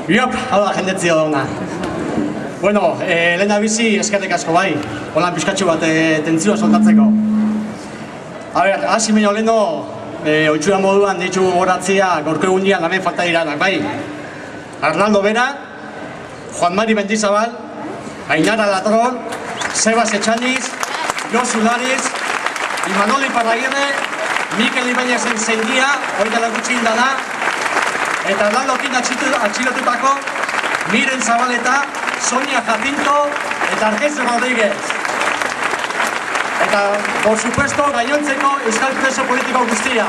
Iop, hau da, jendetzia dauna. Bueno, lehen abizi eskerrik asko bai, holan pixkatxo bat tentzioa soltatzeko. A ber, hasi baino leheno, oitxura moduan ditu horatzia gorko egundian lamen falta diranak, bai. Arnaldo Bera, Juan Mari Mendizabal, Ainara Latron, Sebas Etxaniz, Josu Lariz, Imanol Iparragirre, Mikel Ibáñezen Zendia, hoita lagutxin dana, eta Arnaldokin atxilotutako Miren Zabaleta, Sonia Jacinto eta Argez Rodríguez. Eta, por supuesto, gainontzeko euskal preso politiko guztia.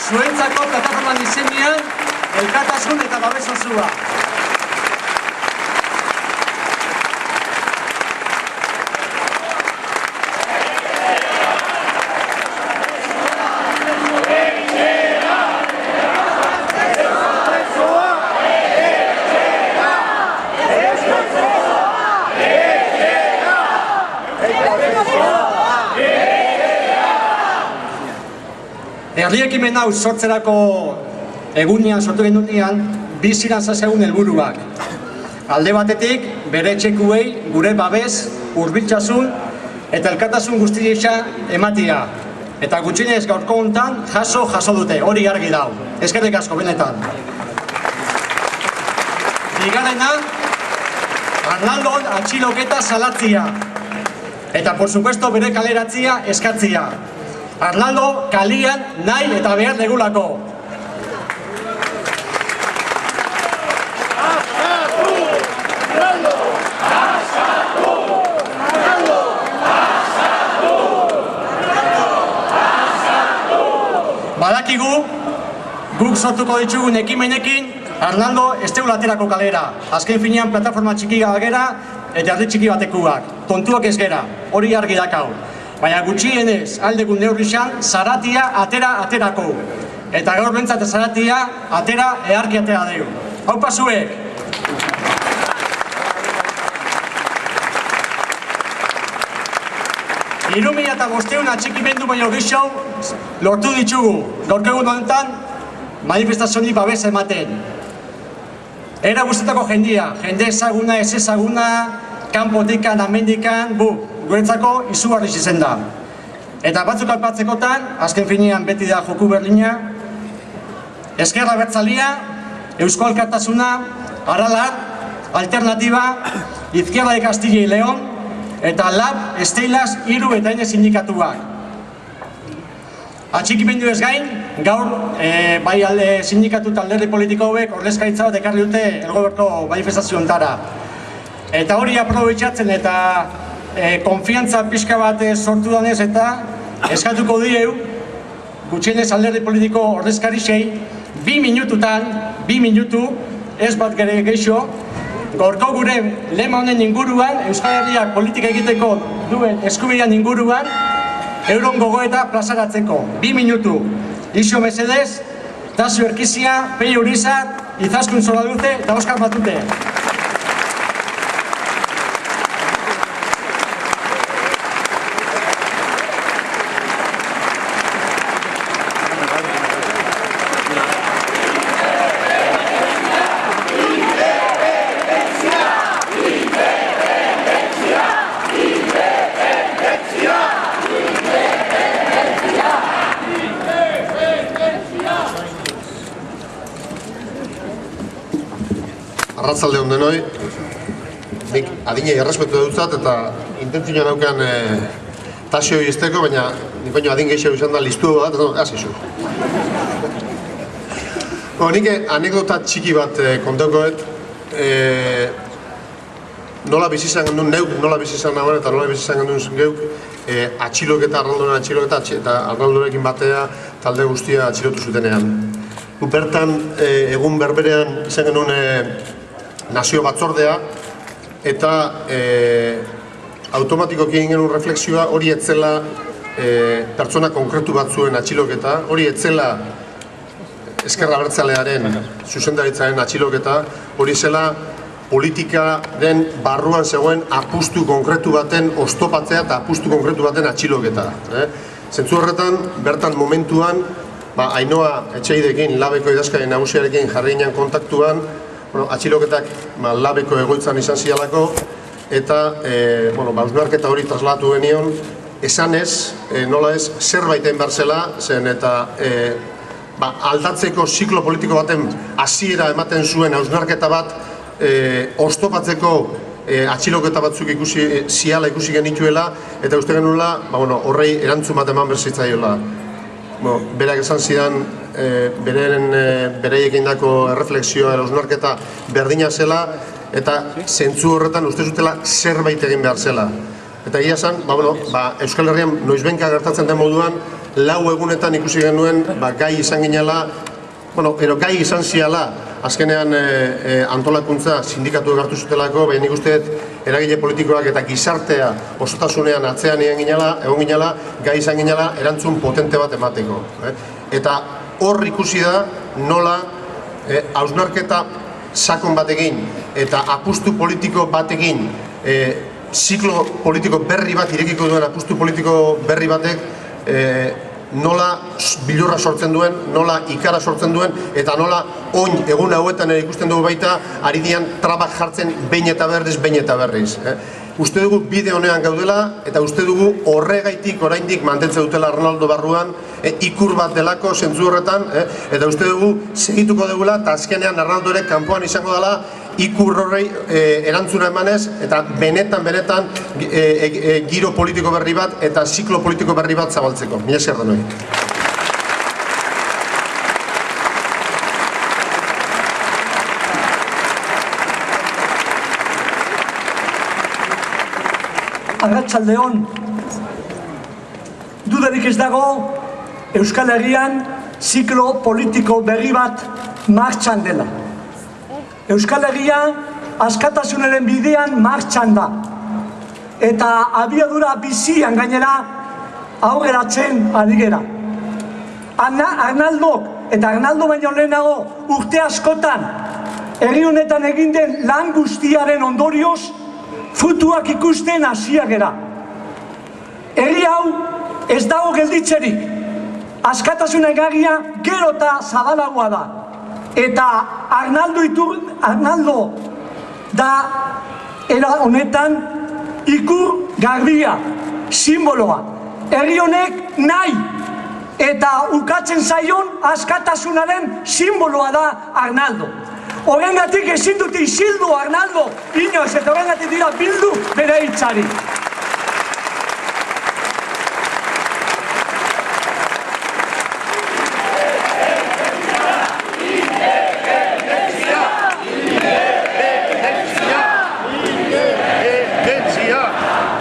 Zuentzako plataforman izenean, elkartasun eta babes osoa. Herri ekimen hau sortzerako egunean sortu genunean, bi ziren zazegun helburuak. Alde batetik, bere etxekuei gure babes, hurbiltasun eta elkartasun guztia ematia. Eta gutxienez gaurko honetan jaso dute, hori argi dau. Eskerrik asko benetan. Bigarrena, Arnaldon atxiloketa salatzia. Eta, por supuesto, bere kaleratzia eskatzia. Arnaldo kalian nahi eta behar degulako. Badakigu, guk sortuko ditugun ekimenekin, Arnaldo ez deula aterako kalera. Azken finean plataforma txiki gera eta herri txiki batekuak. Tontuak ez gera, hori argi dakau. Baina gutxienez, aldegun neurrixan, zaratia aterako. Eta gaur bentsat zaratia eharki atera dugu. Hau pasuek! Irumila eta bosteun atxikimendu baino gixau lortu ditugu. Gaurko egun honetan, manifestazionik babesa ematen. Era guztetako jendia, jende ezaguna, ez ezaguna, kanpotikan, amendikan, guretzako izugarriz izen da. Eta batzuk alpatzekotan, azken finean beti da joku berlina, Ezkerra Abertzalia, Eusko Alkartasuna, Aralar, Alternatiba, Izquierda de Castilla y León, eta LAB, Esteilaz, Hiru eta Ine sindikatuak. Atxikimendu ez gain, gaur, bai alde sindikatu eta alderdi politiko hauek ordezkaritza bat ekarri dute elgoberko manifestazio ontara. Eta hori aprobetxatzen eta konfiantza pixka bat sortu danez eta eskatuko dieu, gutxienez alderdi politiko ordezkarixei, 2 minutu, ez bat gere geixo, gorko gure lema honen inguruan, Euskal Herriak politika egiteko duen eskubidean inguruan, euron gogoeta plazaratzeko. 2 minutu. Ixo mesedez, Tasio Erkizia, Pei Urizar, Izaskun Zoraluze eta Oskar Matute. Arratzalde hon denoi, nik adinei errespetu dutzat eta intentzioa naukean Tasio izteko, baina nik baino adin gehiago izan da listu bat, hasi zu. Nik anekdota txiki bat kontaukoet, nola bizizan gendun neuk, nola bizizan nagoen eta nola bizizan gendun geuk atxiloketa, Arnaldoren atxiloketa eta Arnaldorekin batea talde guztia atxilotu zutenean. Bertan, egun berberean izan genuen nazio batzordea eta automatikoki egin genuen refleksioa hori etzela pertsona konkretu batzuen atxiloketa, hori etzela Ezkerra Abertzalearen zuzendaritzaren atxiloketa, hori zela politikaren barruan zegoen apustu konkretu baten oztopatzea eta apustu konkretu baten atxiloketa. Zentzu horretan, bertan momentuan, Ainhoa Etxeidekin, labeko idazkari nagusiarekin jarri ginen kontaktuan, atxiloketak labeko egoitzan izan zialako, eta hausnarketa hori trasladatu genion, esanez, nola ez, zerbait egin behar zela, zen eta aldatzeko ziklo politiko baten hasiera ematen zuen hausnarketa bat oztopatzeko atxiloketa batzuk ziala ikusi genituela, eta uste genuela horrei erantzun bat eman berzitzaioela. Berak esan zidan, bereiek egindako erreflexioa hausnarketa berdina zela, eta zentzu horretan uste zutela zerbait egin behar zela. Eta egia esan, Euskal Herrian noizbenka gertatzen den moduan, lau egunetan ikusi genuen gai izan ginela, gai izan ziala, azkenean antolakuntza sindikatu egartu zutelako, baina nik uste eragile politikoak eta gizartea osotasunean atzean egon ginela, gai izan ginela erantzun potente bat emateko. Eta hor ikusi da nola hausnarketa sakon batekin eta apustu politiko batekin ziklo politiko berri bat irekiko duen apustu politiko berri batek nola bilurra sortzen duen, nola ikara sortzen duen, eta nola oin egun hauetan ere ikusten dugu baita ari dian trabak jartzen behin eta berriz. Uste dugu bide honean gaudela, eta uste dugu horregaitik oraindik mantentzen dutela Arnaldo barruan ikur bat delako zentzu horretan, eta uste dugu segituko dugula, eta azkenean Arnaldo ere kanpoan izango dela ikur horrei erantzuna emanez, eta benetan giro politiko berri bat eta ziklo politiko berri bat zabaltzeko. Mila esker denoi. Arratsaldeon, dudarik ez dago Euskal Herrian ziklo politiko berri bat martxan dela. Euskal Herria askatasunaren bidean martxan da. Eta abiadura bizian gainera aurreratzen ari gera. Arnaldok eta Arnaldo baino lehenago urte askotan herri honetan egin den lan guztiaren ondorioz frutuak ikusten hasia gera. Herri hau ez dago gelditzerik. Askatasuna egarria gero eta zabalagoa da. Eta Arnaldo da era honetan ikur garbia, simboloa. Herri honek nahi eta ukatzen zaion askatasunaren simboloa da Arnaldo. Horrengatik ezin dute isildu Arnaldo, inoz, eta horrengatik dira bildu bere hitzari.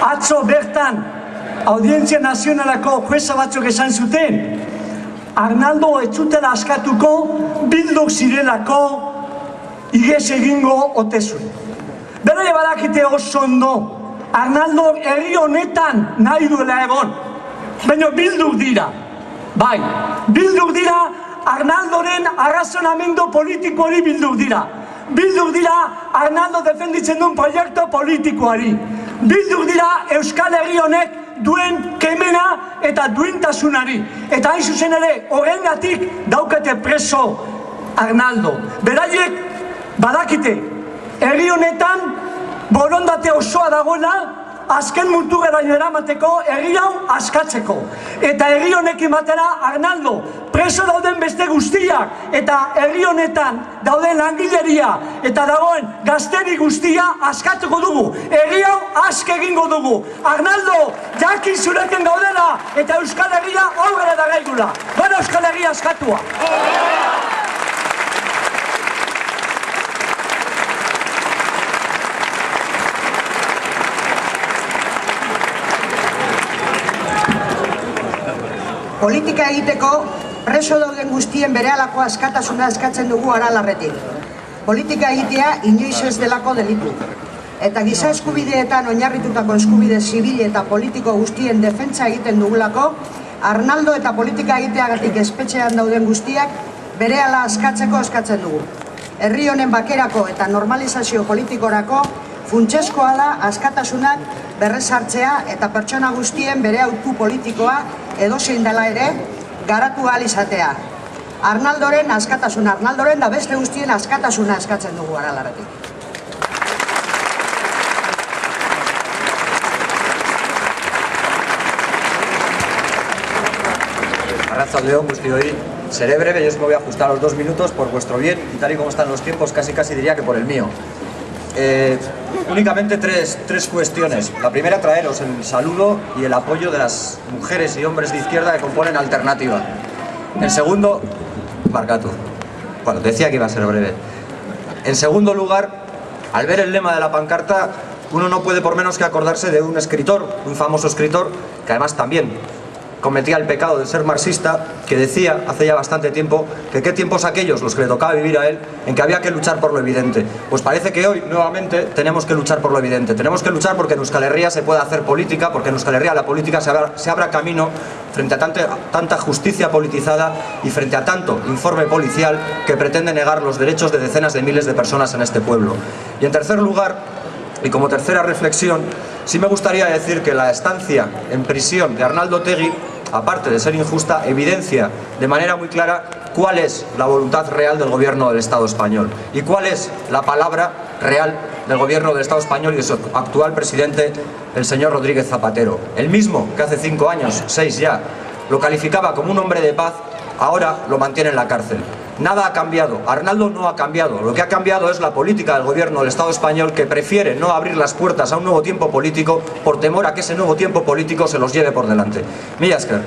Atzo bertan, Audientzia Nazionalako jueza batzuk esan zuten, Arnaldo ez zutela askatuko, bilduk zirelako, igez egingo ote zuen. Bere badakite oso ondo, Arnaldo herri honetan nahi duela egon, baina bilduk dira. Bai, bilduk dira Arnaldoren arrazonamendu politikoari bilduk dira. Bilduk dira Arnaldo defenditzen duen proiektu politikoari. Bilduk dira Euskal Herri honek duen kemena eta duintasunari. Eta hain zuzen ere, horrengatik daukate preso Arnaldo. Beraiek badakite, herri honetan borondate osoa dagoela, azken muturreraino eramateko herri hau askatzeko. Eta herri honekin batera Arnaldo, preso dauden beste guztiak, eta herri honetan dauden langileria, eta dagoen gazteri guztia askatuko dugu. Herri hau aske egingo dugu. Arnaldo, jakin zureten gaudela, eta Euskal Herria aurrera da gaigula. Gara Euskal Herria askatua. Politika egiteko preso dauden guztien berehalako askatasuna eskatzen dugu Aralarretik. Politika egitea inoiz ez delako delitu. Eta giza eskubideetan oinarritutako eskubide zibil eta politiko guztien defentsa egiten dugulako, Arnaldo eta politika egiteagatik espetxean dauden guztiak berehala askatzeko eskatzen dugu. Herri honen bakerako eta normalizazio politikorako funtsezkoa da askatasunak berrezartzea eta pertsona guztien bere hautu politikoa edozein dela ere garatu ahal izatea. Arnaldoren askatasuna, Arnaldoren da beste guztien askatasuna eskatzen dugu Aralarretik. Arratsaldeon guztioi. Seré breve, yo me voy a ajustar a los 2 minutos por vuestro bien y tal y como están los tiempos, casi diría que por el mío. Únicamente tres cuestiones. La primera, traeros el saludo y el apoyo de las mujeres y hombres de izquierda que componen Alternativa. En segundo, Barkatu. Bueno, decía que iba a ser breve. En segundo lugar, al ver el lema de la pancarta, uno no puede por menos que acordarse de un escritor, un famoso escritor, que además también cometía el pecado de ser marxista, que decía hace ya bastante tiempo que qué tiempos aquellos los que le tocaba vivir a él en que había que luchar por lo evidente. Pues parece que hoy nuevamente tenemos que luchar por lo evidente. Tenemos que luchar porque en Euskal Herria se pueda hacer política, porque en Euskal Herria la política se abra camino frente a tanta justicia politizada y frente a tanto informe policial que pretende negar los derechos de decenas de miles de personas en este pueblo. Y en tercer lugar, y como tercera reflexión, sí me gustaría decir que la estancia en prisión de Arnaldo Otegi, aparte de ser injusta, evidencia de manera muy clara cuál es la voluntad real del gobierno del Estado español y cuál es la palabra real del gobierno del Estado español y de su actual presidente, el señor Rodríguez Zapatero. El mismo que hace 5 años, 6 ya, lo calificaba como un hombre de paz, ahora lo mantiene en la cárcel. Nada ha cambiado, Arnaldo no ha cambiado, lo que ha cambiado es la política del gobierno del Estado español, que prefiere no abrir las puertas a un nuevo tiempo político por temor a que ese nuevo tiempo político se los lleve por delante. Mila esker.